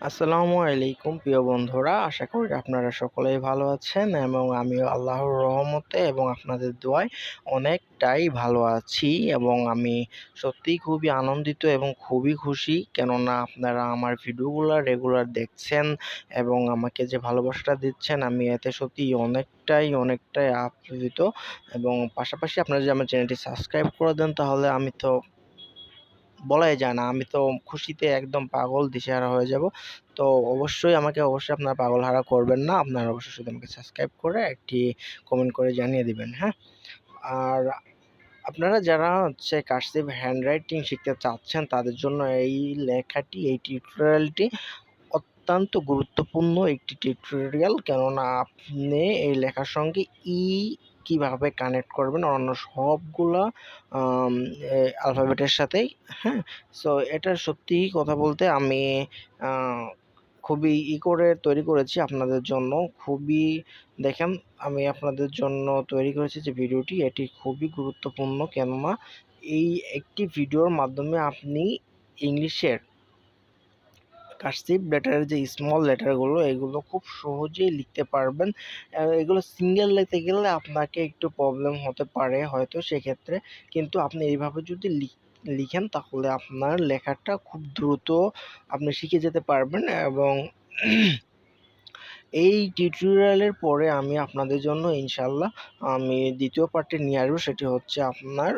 আসসালামু আলাইকুম প্রিয় বন্ধুরা, আশা করি আপনারা সকলেই ভালো আছেন এবং আমিও আল্লাহর রহমতে এবং আপনাদের দোয়ায় অনেকটাই ভালো আছি। এবং আমি সত্যিই খুবই আনন্দিত এবং খুবই খুশি, কেননা আপনারা আমার ভিডিওগুলো রেগুলার দেখছেন এবং আমাকে যে ভালোবাসাটা দিচ্ছেন, আমি এতে সত্যিই অনেকটাই আপ্লুত। এবং পাশাপাশি আপনারা যদি আমার চ্যানেলটি সাবস্ক্রাইব করে দেন, তাহলে আমি তো বলাই যায় না, আমি তো খুশিতে একদম পাগল দিশেহারা হয়ে যাব। তো অবশ্যই আপনারা পাগলহারা করবেন না। আপনারা অবশ্যই শুধু আমাকে সাবস্ক্রাইব করে একটি কমেন্ট করে জানিয়ে দিবেন, হ্যাঁ? আর আপনারা যারা কার্সিভ হ্যান্ডরাইটিং শিখতে চাচ্ছেন, তাদের জন্য এই টিউটোরিয়ালটি অত্যন্ত গুরুত্বপূর্ণ একটি টিউটোরিয়াল। কেননা আপনি এই লেখার সঙ্গে কিভাবে কানেক্ট করবেন অন্যান্য সবগুলা অ্যালফাবেটের সাথেই, হ্যাঁ? সো এটা সত্যিই কথা বলতে আমি আ খুবই করে তৈরি করেছি আপনাদের জন্য। খুবই দেখেন, আমি আপনাদের জন্য তৈরি করেছি যে ভিডিওটি, এটি খুবই গুরুত্বপূর্ণ। কেননা এই একটি ভিডিওর মাধ্যমে আপনি ইংলিশের কার্সিভ লেটারের যে স্মল লেটারগুলো, এগুলো খুব সহজেই লিখতে পারবেন। এগুলো সিঙ্গেল লিখতে গেলে আপনাকে একটু প্রবলেম হতে পারে হয়তো সেক্ষেত্রে, কিন্তু আপনি এইভাবে যদি লিখেন, তাহলে আপনার লেখাটা খুব দ্রুত আপনি শিখে যেতে পারবেন। এবং এই টিউটোরিয়ালের পরে আমি আপনাদের জন্য ইনশাল্লাহ আমি দ্বিতীয় পার্টটি নিয়ে আসবো। সেটি হচ্ছে আপনার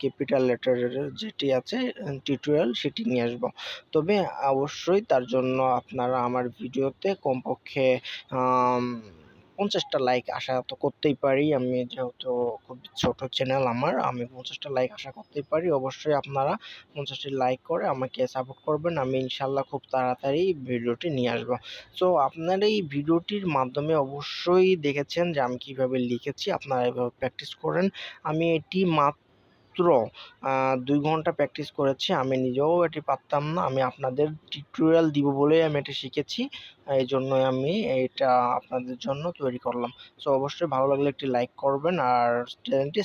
ক্যাপিটাল লেটারের যেটি আছে টিউটোরিয়াল, সেটি নিয়ে আসবো। তবে অবশ্যই তার জন্য আপনারা আমার ভিডিওতে কমপক্ষে 50টা লাইক আশা তো করতেই পারি। আমি যেহেতু খুব ছোট চ্যানেল আমার, আমি 50টা লাইক আশা করতেই পারি। অবশ্যই আপনারা 50টি লাইক করে আমাকে সাপোর্ট করবেন। আমি ইনশাল্লাহ খুব তাড়াতাড়ি ভিডিওটি নিয়ে আসবো। সো আপনারা এই ভিডিওটির মাধ্যমে অবশ্যই দেখেছেন যে আমি কিভাবে লিখেছি। আপনারা এভাবে প্র্যাকটিস করেন। আমি এটি মাত্র 2 ঘন্টা প্র্যাকটিস করেছি। আমি নিজেও এটি পারতাম না। আমি আপনাদের টিউটোরিয়াল দিব বলেই আমি এটা শিখেছি। এইজন্যই আমি এটা আপনাদের জন্য তৈরি করলাম। সো অবশ্যই ভালো লাগলে একটি লাইক করবেন আর চ্যানেলটি